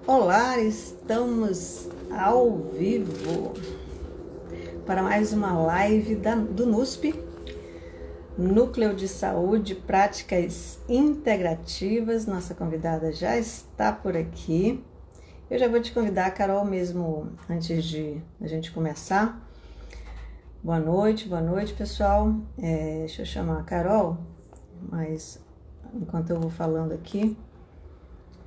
Olá, estamos ao vivo para mais uma live do NUSP, Núcleo de Saúde Práticas Integrativas. Nossa convidada já está por aqui. Eu já vou te convidar, Carol, mesmo antes de a gente começar. Boa noite, pessoal. Deixa eu chamar a Carol, mas enquanto eu vou falando aqui.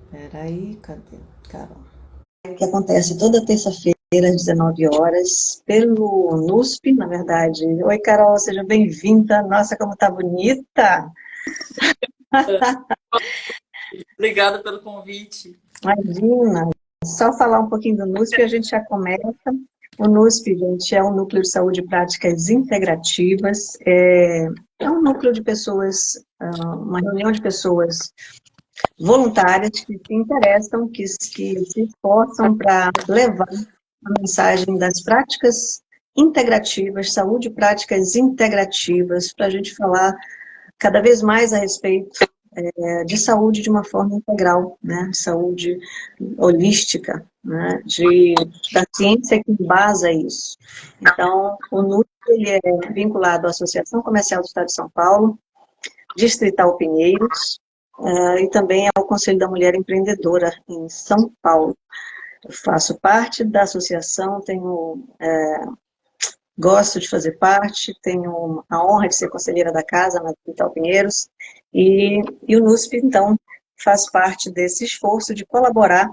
Peraí, cadê Carol? Que acontece toda terça-feira às 19 horas pelo NUSP, na verdade. Oi, Carol, seja bem-vinda. Nossa, como tá bonita! Obrigada pelo convite. Imagina! Só falar um pouquinho do NUSP e a gente já começa. O NUSP, gente, é um núcleo de saúde e práticas integrativas. É um núcleo de pessoas, uma reunião de pessoas voluntárias que se interessam, que se esforçam para levar a mensagem das práticas integrativas, saúde e práticas integrativas, para a gente falar cada vez mais a respeito de saúde de uma forma integral, né? De saúde holística, né? Da ciência que embasa isso. Então, o NUT ele é vinculado à Associação Comercial do Estado de São Paulo, Distrital Pinheiros, e também ao Conselho da Mulher Empreendedora em São Paulo. Eu faço parte da associação, gosto de fazer parte, tenho a honra de ser conselheira da casa na Distrital Pinheiros, e o NUSP, então, faz parte desse esforço de colaborar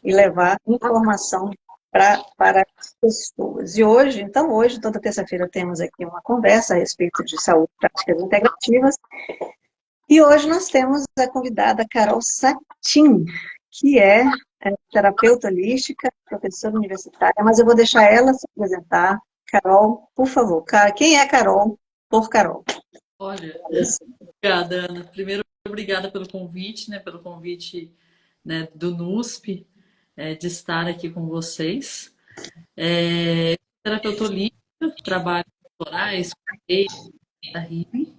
e levar informação para as pessoas. E hoje, toda terça-feira, temos aqui uma conversa a respeito de saúde e práticas integrativas, e hoje nós temos a convidada Carol Satin, que é terapeuta holística, professora universitária, mas eu vou deixar ela se apresentar. Carol, por favor. Quem é Carol? Por Carol. Olha, obrigada, Ana. Primeiro, obrigada pelo convite, né? Pelo convite, né, do NUSP, de estar aqui com vocês. Terapeuta holística, trabalho com florais, da healing,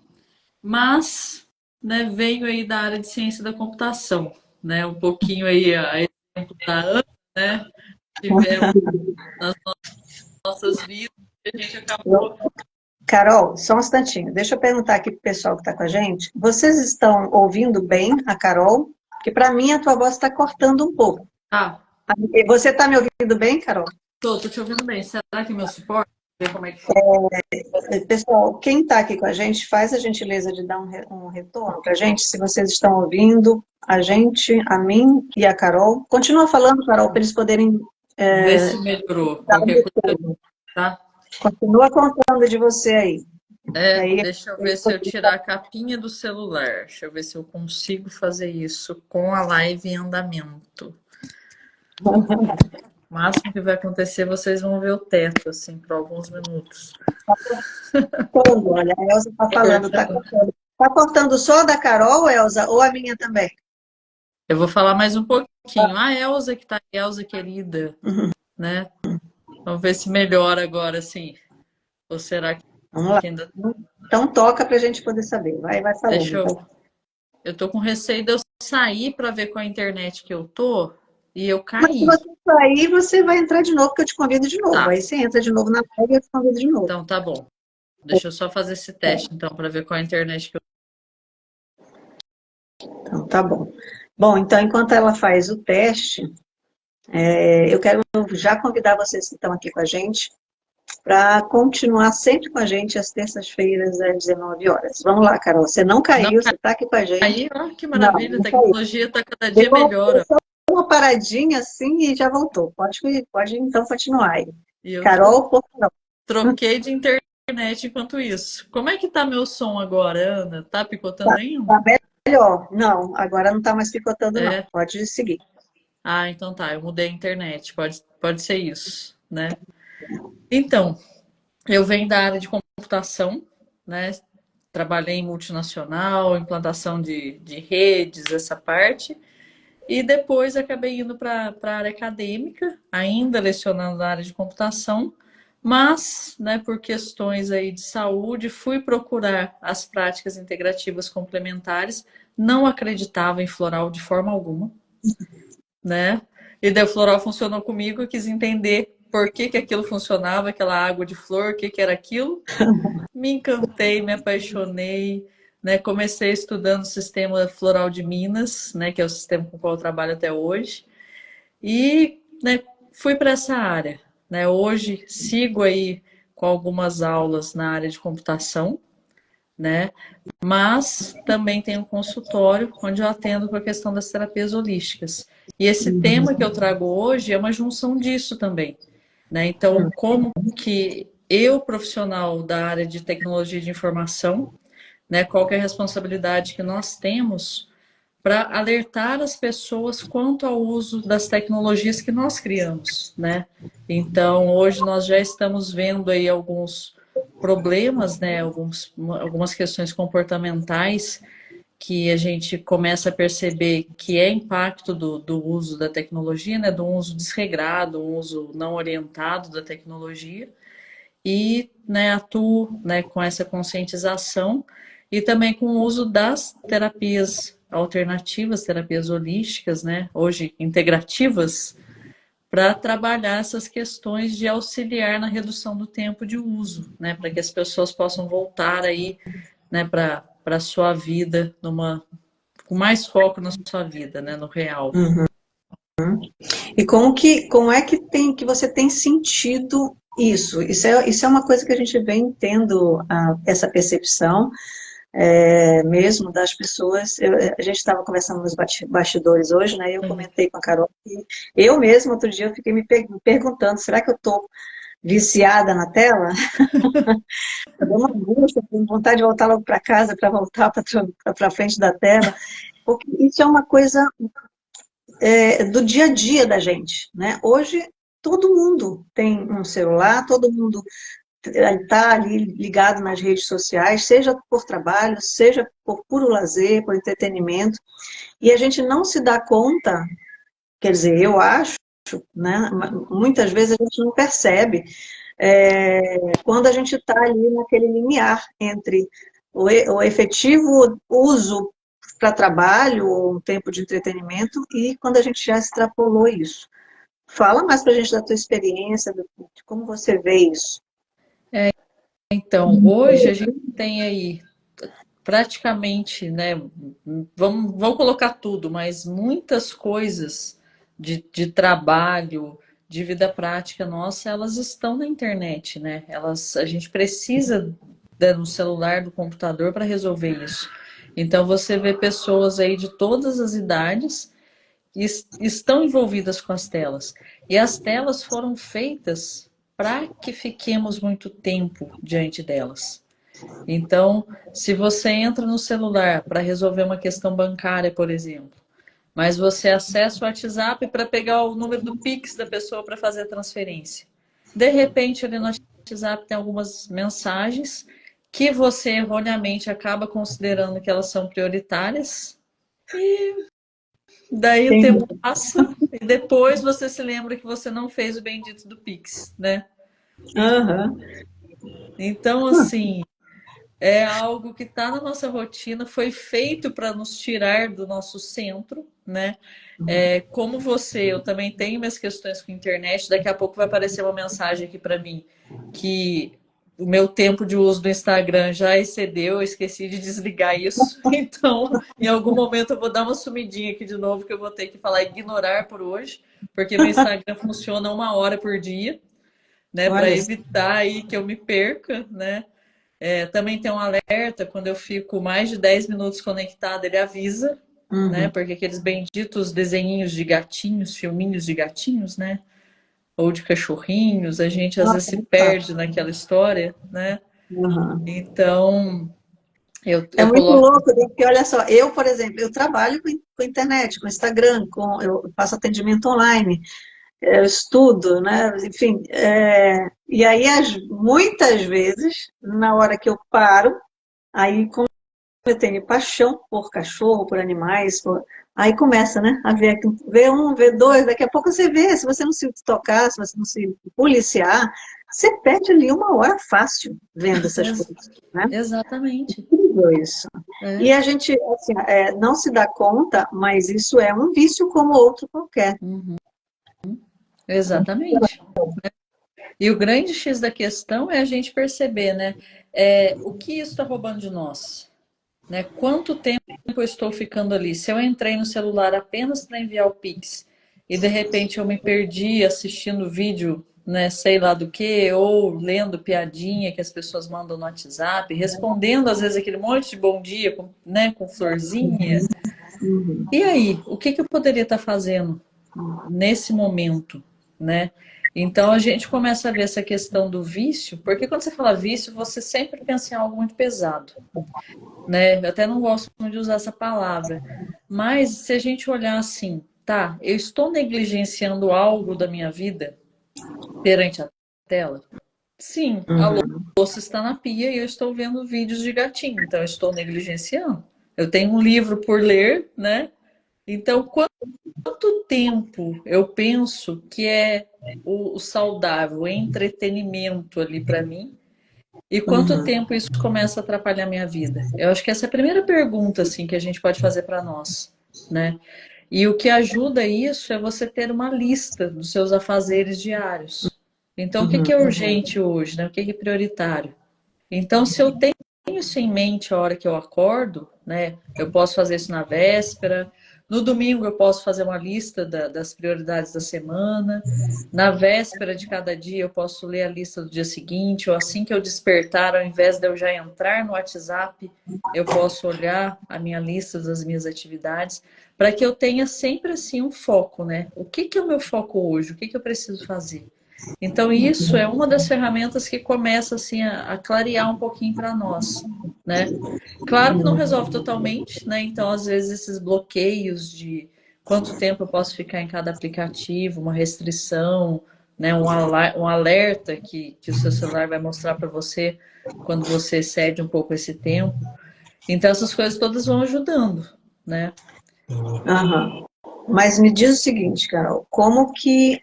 mas, né, venho aí da área de ciência da computação, né? Um pouquinho aí a exemplo da Ana, né? Tivemos nas nossas vidas que a gente acabou. Carol, só um instantinho. Deixa eu perguntar aqui para o pessoal que está com a gente. Vocês estão ouvindo bem a Carol? Porque para mim a tua voz está cortando um pouco. Ah, Você está me ouvindo bem, Carol? tô te ouvindo bem. Será que meu suporte? Ver como é que Pessoal, quem está aqui com a gente, faz a gentileza de dar um retorno para a gente, se vocês estão ouvindo a gente, a mim e a Carol. Continua falando, Carol, para eles poderem ver se melhorou. dar um Qualquer coisa, retorno. tá? Continua contando de você aí. E aí, Deixa eu ver se eu tirar a capinha do celular. Deixa eu ver se eu consigo fazer isso com a live em andamento. O máximo que vai acontecer, vocês vão ver o teto, assim, por alguns minutos. olha, a Elza está falando, está cortando. Está cortando só da Carol, Elza, ou a minha também? Eu vou falar mais um pouquinho. A Elza que tá aí, Elza querida, Uhum. né? Vamos ver se melhora agora, sim. Ou será Vamos lá. que ainda. Então toca para a gente poder saber. Vai falando. Deixa eu. Então. Eu tô com receio de eu sair para ver qual a internet que eu tô e eu Mas se cair. você sair, você vai entrar de novo, que eu te convido de novo. Tá, Aí você entra de novo na live e eu te convido de novo. então tá bom. Deixa eu só fazer esse teste então para ver qual a internet que eu. Então, tá bom. Bom, então, enquanto ela faz o teste, eu quero já convidar vocês que estão aqui com a gente para continuar sempre com a gente às terças-feiras, às 19 horas. Vamos lá, Carol. Você não Não caiu, você está aqui com a gente. cair, ó, que Não, maravilha, a não caiu. tecnologia tá cada dia Deu melhor, ó. só uma paradinha assim e já voltou. Pode então continuar aí. E eu Carol, por favor. troquei de internet enquanto isso. Como é que tá meu som agora, Ana? Tá picotando ainda? Tá melhor. Não, agora não está mais picotando, não. É. Pode seguir. Ah, então tá, eu mudei a internet, pode ser isso, né? Então, eu venho da área de computação, né? Trabalhei em multinacional, implantação de redes, essa parte. E depois acabei indo para a área acadêmica, ainda lecionando na área de computação, mas, né, por questões aí de saúde, fui procurar as práticas integrativas complementares, não acreditava em floral de forma alguma, né? E daí o floral funcionou comigo, eu quis entender por que que aquilo funcionava, aquela água de flor, o que que era aquilo. Me encantei, me apaixonei, né? Comecei estudando o sistema floral de Minas, né? Que é o sistema com o qual eu trabalho até hoje. E, né, fui para essa área, né? Hoje sigo aí com algumas aulas na área de computação, né? Mas também tenho um consultório onde eu atendo com a questão das terapias holísticas. E esse tema que eu trago hoje é uma junção disso também, né? Então, como que eu, profissional da área de tecnologia de informação, né, qual que é a responsabilidade que nós temos para alertar as pessoas quanto ao uso das tecnologias que nós criamos, né? Então, hoje nós já estamos vendo aí alguns problemas, né, algumas questões comportamentais que a gente começa a perceber que é impacto do uso da tecnologia, né, do uso desregrado, um uso não orientado da tecnologia, e, né, atuo, né, com essa conscientização e também com o uso das terapias alternativas, terapias holísticas, né, hoje integrativas, para trabalhar essas questões de auxiliar na redução do tempo de uso, né, para que as pessoas possam voltar aí, né, para a sua vida com mais foco na sua vida, né, no real. Uhum. E como é que você tem sentido isso? Isso é uma coisa que a gente vem tendo essa percepção mesmo das pessoas. A gente estava conversando nos bastidores hoje, né? E eu comentei com a Carol que eu mesma, outro dia, eu fiquei me perguntando, será que eu estou viciada na tela? Deu uma angústia, tenho vontade de voltar logo para casa, para voltar para frente da tela, porque isso é uma coisa do dia a dia da gente, né? Hoje, todo mundo tem um celular, todo mundo está ali ligado nas redes sociais, seja por trabalho, seja por puro lazer, por entretenimento, e a gente não se dá conta, quer dizer, eu acho, né, muitas vezes a gente não percebe quando a gente está ali naquele limiar entre o efetivo uso para trabalho ou um tempo de entretenimento e quando a gente já extrapolou isso. Fala mais para a gente da tua experiência, de como você vê isso. Então, hoje a gente tem aí praticamente, né? Vamos colocar tudo, mas muitas coisas de trabalho, de vida prática nossa, elas estão na internet, né? A gente precisa do celular, do computador para resolver isso. Então você vê pessoas aí de todas as idades que estão envolvidas com as telas. E as telas foram feitas para que fiquemos muito tempo diante delas. Então, se você entra no celular para resolver uma questão bancária, por exemplo, mas você acessa o WhatsApp para pegar o número do Pix da pessoa para fazer a transferência. De repente, ali no WhatsApp tem algumas mensagens que você erroneamente acaba considerando que elas são prioritárias. E daí o tempo Entendi. passa e depois você se lembra que você não fez o bendito do Pix, né? Aham. Então, assim, é algo que está na nossa rotina, foi feito para nos tirar do nosso centro, né? Como você, eu também tenho minhas questões com a internet. Daqui a pouco vai aparecer uma mensagem aqui para mim que o meu tempo de uso do Instagram já excedeu, eu esqueci de desligar isso. Então, em algum momento eu vou dar uma sumidinha aqui de novo, que eu vou ter que falar ignorar por hoje, porque meu Instagram funciona 1 hora por dia, né? Para Olha isso. evitar aí que eu me perca, né? Também tem um alerta, quando eu fico mais de 10 minutos conectada, ele avisa, né? Uhum. Porque aqueles benditos desenhinhos de gatinhos, filminhos de gatinhos, né? Ou de cachorrinhos, a gente às vezes Nossa, se muito perde fácil. naquela história, né? Uhum. Então, É eu muito coloco. louco, né? Porque olha só, eu, por exemplo, eu trabalho com internet, com Instagram, eu faço atendimento online, eu estudo, né? Enfim, e aí muitas vezes, na hora que eu paro, aí como eu tenho paixão por cachorro, por animais, aí começa, né, a ver um, ver dois, daqui a pouco você vê, se você não se tocar, se você não se policiar, você perde ali 1 hora fácil vendo essas Ex- coisas, né? Exatamente. Incrível isso. É. E a gente, assim, não se dá conta, mas isso é um vício como outro qualquer. Exatamente. E o grande X da questão é a gente perceber, né? O que isso está roubando de nós? Né? Quanto tempo eu estou ficando ali? Se eu entrei no celular apenas para enviar o Pix e de repente eu me perdi assistindo vídeo, né, sei lá do que, ou lendo piadinha que as pessoas mandam no WhatsApp, respondendo às vezes aquele monte de bom dia, né, com florzinha. E aí, o que que eu poderia estar fazendo nesse momento, né? Então a gente começa a ver essa questão do vício, porque quando você fala vício, você sempre pensa em algo muito pesado, né? Eu até não gosto muito de usar essa palavra, mas se a gente olhar assim, tá, eu estou negligenciando algo da minha vida perante a tela? Sim, a Uhum. louça está na pia e eu estou vendo vídeos de gatinho, então eu estou negligenciando. Eu tenho um livro por ler, né? Então, quanto tempo eu penso que é o saudável, o entretenimento ali para mim, e quanto Uhum. tempo isso começa a atrapalhar a minha vida? Eu acho que essa é a primeira pergunta assim que a gente pode fazer para nós, né? E o que ajuda isso é você ter uma lista dos seus afazeres diários. Então, o que que é Uhum. urgente hoje, né? O que que é prioritário? Então, se eu tenho isso em mente a hora que eu acordo, né? Eu posso fazer isso na véspera. No domingo eu posso fazer uma lista das prioridades da semana. Na véspera de cada dia eu posso ler a lista do dia seguinte, ou assim que eu despertar, ao invés de eu já entrar no WhatsApp, eu posso olhar a minha lista das minhas atividades, para que eu tenha sempre assim um foco, né? O que que é o meu foco hoje? O que que eu preciso fazer? Então, isso é uma das ferramentas que começa assim a clarear um pouquinho para nós, né? Claro que não resolve totalmente, né? Então, às vezes, esses bloqueios de quanto tempo eu posso ficar em cada aplicativo, uma restrição, né? Um alerta que o seu celular vai mostrar para você quando você excede um pouco esse tempo. Então, essas coisas todas vão ajudando, né? Aham. Mas me diz o seguinte, Carol, como que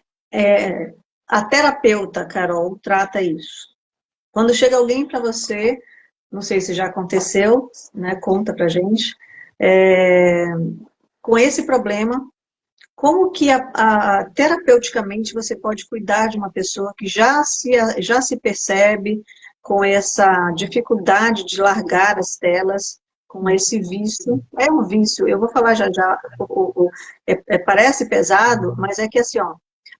a terapeuta, Carol, trata isso? Quando chega alguém para você, não sei se já aconteceu, né? Conta pra gente, é, com esse problema, como que terapeuticamente você pode cuidar de uma pessoa que já se percebe com essa dificuldade de largar as telas, com esse vício? É um vício, eu vou falar já já, parece pesado, mas é que assim, ó,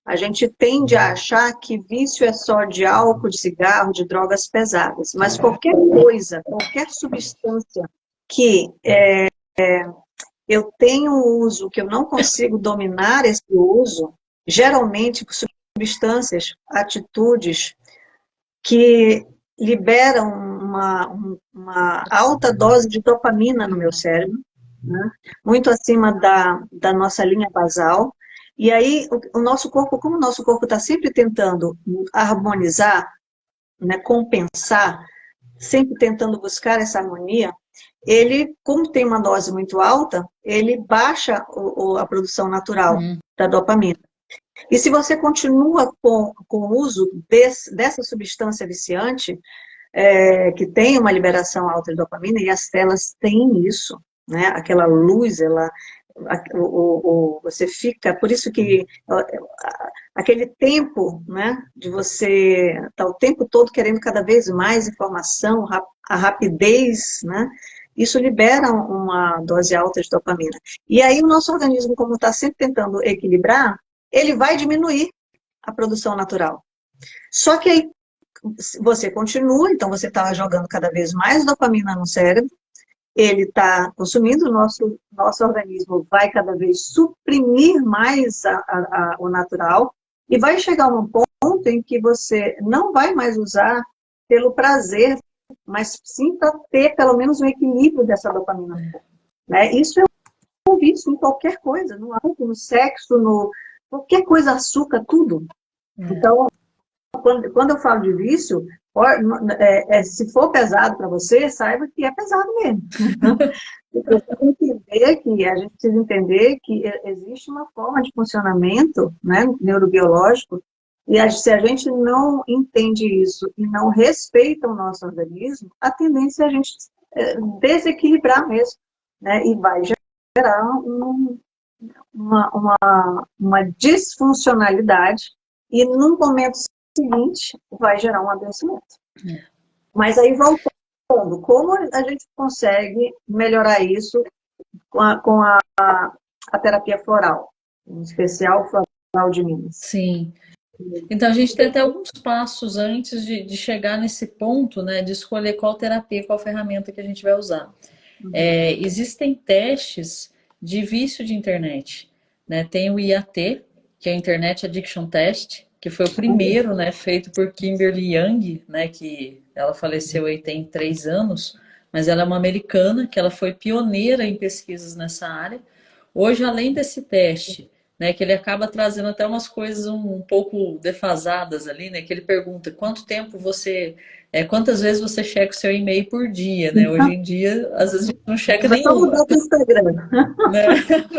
a gente tende a achar que vício é só de álcool, de cigarro, de drogas pesadas, mas qualquer coisa, qualquer substância que eu tenho um uso que eu não consigo dominar esse uso, geralmente por substâncias, atitudes que liberam uma alta dose de dopamina no meu cérebro, né? Muito acima da nossa linha basal. E aí, o nosso corpo, como o nosso corpo está sempre tentando harmonizar, né, compensar, sempre tentando buscar essa harmonia, ele, como tem uma dose muito alta, ele baixa a produção natural Hum. da dopamina. E se você continua com o uso dessa substância viciante, que tem uma liberação alta de dopamina, e as telas têm isso, né? Aquela luz, você fica, por isso que aquele tempo, né, de você estar o tempo todo querendo cada vez mais informação, a rapidez, né, isso libera uma dose alta de dopamina. E aí o nosso organismo, como está sempre tentando equilibrar, ele vai diminuir a produção natural. Só que aí você continua, então você está jogando cada vez mais dopamina no cérebro, ele está consumindo, o nosso organismo vai cada vez suprimir mais o natural, e vai chegar um ponto em que você não vai mais usar pelo prazer, mas sim para ter pelo menos um equilíbrio dessa dopamina. Né? Isso é um vício em qualquer coisa, no álcool, no sexo, qualquer coisa, açúcar, tudo. Então, quando eu falo de vício, se for pesado para você, saiba que é pesado mesmo. A gente precisa entender que existe uma forma de funcionamento, né, neurobiológico, e se a gente não entende isso e não respeita o nosso organismo, a tendência é a gente desequilibrar mesmo, né, e vai gerar uma disfuncionalidade e no momento seguinte vai gerar um adoecimento. Mas aí voltando, como a gente consegue melhorar isso com a terapia floral, em especial floral de Minas? Sim. Então, a gente tem até alguns passos antes de chegar nesse ponto, né, de escolher qual terapia, qual ferramenta que a gente vai usar. Existem testes de vício de internet, né? Tem o IAT, que é o Internet Addiction Test, que foi o primeiro, né, feito por Kimberly Young, né, que ela faleceu aí tem 3 anos, mas ela é uma americana, que ela foi pioneira em pesquisas nessa área. Hoje, além desse teste, né, que ele acaba trazendo até umas coisas um pouco defasadas ali, né, que ele pergunta quantas vezes você checa o seu e-mail por dia, né? Hoje em dia, às vezes a gente não checa Vai só nenhuma, mudar para o Instagram. né?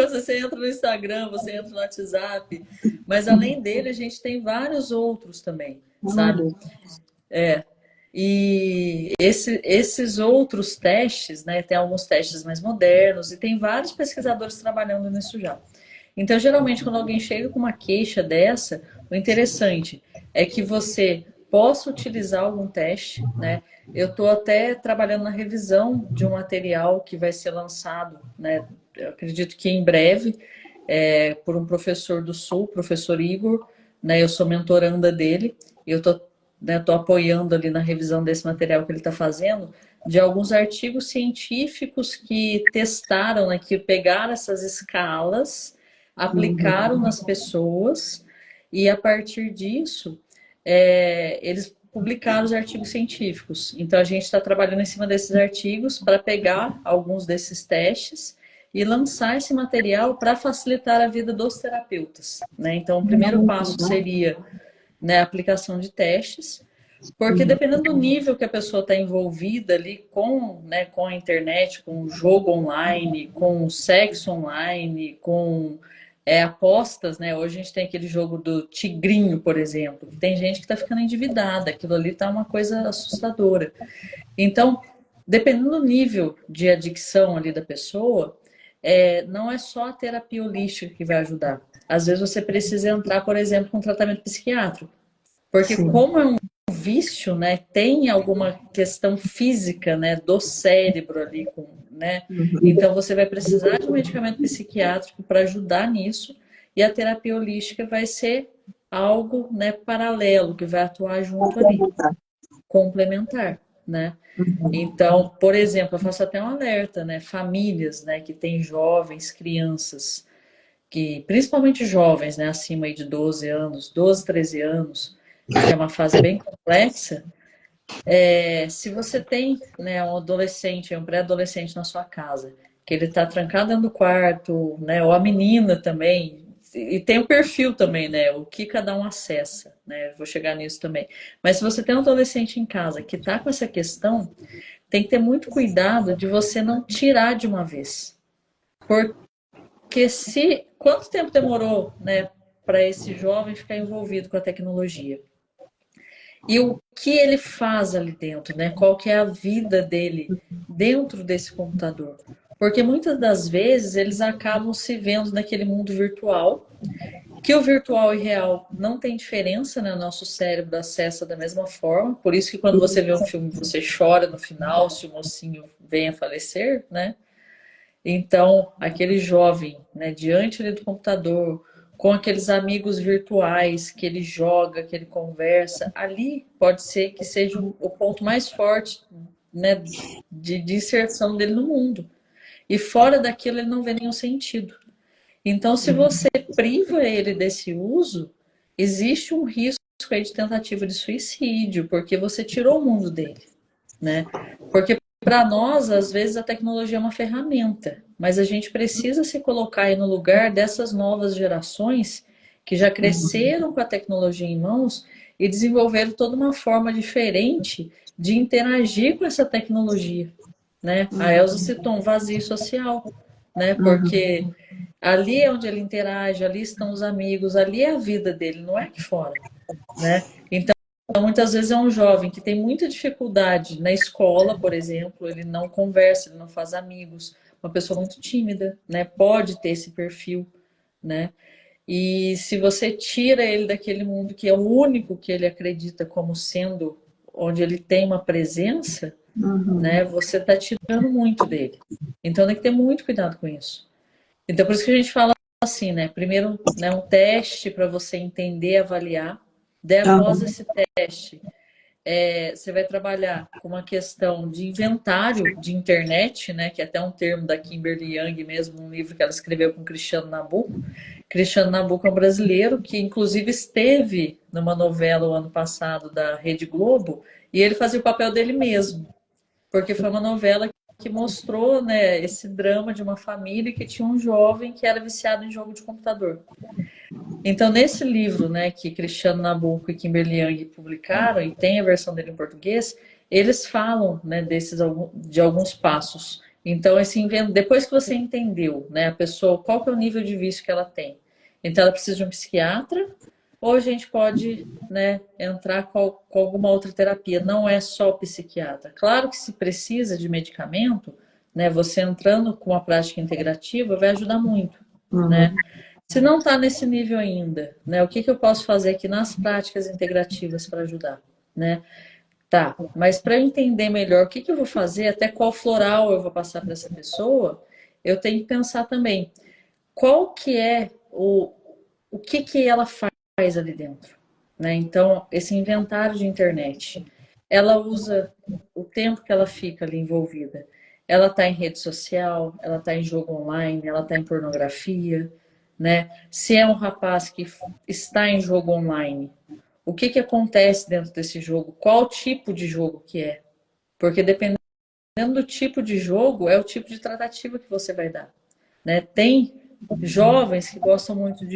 Você entra no Instagram, você entra no WhatsApp, mas além dele a gente tem vários outros também, sabe? E esses outros testes, né? Tem alguns testes mais modernos e tem vários pesquisadores trabalhando nisso já. Então, geralmente, quando alguém chega com uma queixa dessa, o interessante é que você possa utilizar algum teste, né? Eu estou até trabalhando na revisão de um material que vai ser lançado, né? Eu acredito que em breve, por um professor do Sul, professor Igor, né? Eu sou mentoranda dele, e eu estou, né, tô apoiando ali na revisão desse material que ele está fazendo, de alguns artigos científicos que testaram, né, que pegaram essas escalas, aplicaram nas pessoas e a partir disso eles publicaram os artigos científicos. Então a gente está trabalhando em cima desses artigos para pegar alguns desses testes e lançar esse material para facilitar a vida dos terapeutas, né? Então o primeiro passo seria, né, a aplicação de testes, porque dependendo do nível que a pessoa está envolvida ali com, né, com a internet, com o jogo online, com o sexo online, com apostas, né? Hoje a gente tem aquele jogo do tigrinho, por exemplo, que tem gente que está ficando endividada, aquilo ali está uma coisa assustadora. Então, dependendo do nível de adicção ali da pessoa, não é só a terapia holística que vai ajudar. Às vezes você precisa entrar, por exemplo, com tratamento psiquiátrico. Porque Sim. como é um vício, né, tem alguma questão física, né, do cérebro ali, né? Então você vai precisar de um medicamento psiquiátrico para ajudar nisso, e a terapia holística vai ser algo, né, paralelo, que vai atuar junto ali, complementar, né? Então, por exemplo, eu faço até um alerta, né, famílias, né, que têm jovens, crianças, que principalmente jovens, né, acima aí de 12 anos, 12, 13 anos, que é uma fase bem complexa, se você tem, né, um adolescente, um pré-adolescente na sua casa, que ele está trancado dentro do quarto, né, ou a menina também, e tem o perfil também, né, o que cada um acessa, né, vou chegar nisso também. Mas se você tem um adolescente em casa que está com essa questão, tem que ter muito cuidado de você não tirar de uma vez. Porque quanto tempo demorou, né, para esse jovem ficar envolvido com a tecnologia? E o que ele faz ali dentro, né? Qual que é a vida dele dentro desse computador? Porque muitas das vezes eles acabam se vendo naquele mundo virtual, que o virtual e real não tem diferença, né? O nosso cérebro acessa da mesma forma. Por isso que quando você vê um filme, você chora no final, se o mocinho vem a falecer, né? Então, aquele jovem, né, diante ali do computador, com aqueles amigos virtuais que ele joga, que ele conversa, ali pode ser que seja o ponto mais forte, né, de inserção dele no mundo. E fora daquilo ele não vê nenhum sentido. Então, se você priva ele desse uso, existe um risco aí de tentativa de suicídio, porque você tirou o mundo dele, né? Porque para nós, às vezes, a tecnologia é uma ferramenta, mas a gente precisa se colocar aí no lugar dessas novas gerações que já cresceram com a tecnologia em mãos e desenvolveram toda uma forma diferente de interagir com essa tecnologia, né? A Elza citou um vazio social, né? Porque ali é onde ele interage, ali estão os amigos, ali é a vida dele, não é aqui fora, né? Então, muitas vezes é um jovem que tem muita dificuldade na escola, por exemplo, ele não conversa, ele não faz amigos, uma pessoa muito tímida, né? Pode ter esse perfil, né? E se você tira ele daquele mundo que é o único que ele acredita como sendo onde ele tem uma presença, Uhum. né? Você está tirando muito dele. Então tem que ter muito cuidado com isso. Então por isso que a gente fala assim, né? Primeiro, né, um teste para você entender, avaliar. Daí após Uhum. esse teste, você vai trabalhar com uma questão de inventário de internet, né, que é até um termo da Kimberly Young mesmo, um livro que ela escreveu com Cristiano Nabuco. Cristiano Nabuco é um brasileiro que inclusive esteve numa novela o ano passado da Rede Globo e ele fazia o papel dele mesmo, porque foi uma novela que mostrou, né, esse drama de uma família que tinha um jovem que era viciado em jogo de computador. Então, nesse livro, né, que Cristiano Nabuco e Kimberly Young publicaram, e tem a versão dele em português, eles falam, né, de alguns passos. Então, depois que você entendeu, né, a pessoa, qual que é o nível de vício que ela tem. Então, ela precisa de um psiquiatra, ou a gente pode, né, entrar com alguma outra terapia. Não é só o psiquiatra. Claro que se precisa de medicamento, né, você entrando com a prática integrativa vai ajudar muito, né? Uhum. Se não está nesse nível ainda, né? O que que eu posso fazer aqui nas práticas integrativas para ajudar, né? Tá, mas para entender melhor o que que eu vou fazer, até qual floral eu vou passar para essa pessoa, eu tenho que pensar também qual que é o que que ela faz ali dentro, né? Então, esse inventário de internet, ela usa o tempo que ela fica ali envolvida. Ela está em rede social, ela está em jogo online, ela está em pornografia, né? Se é um rapaz que está em jogo online, o que que acontece dentro desse jogo? Qual tipo de jogo que é? Porque dependendo do tipo de jogo, é o tipo de tratativa que você vai dar, né? Tem jovens que gostam muito de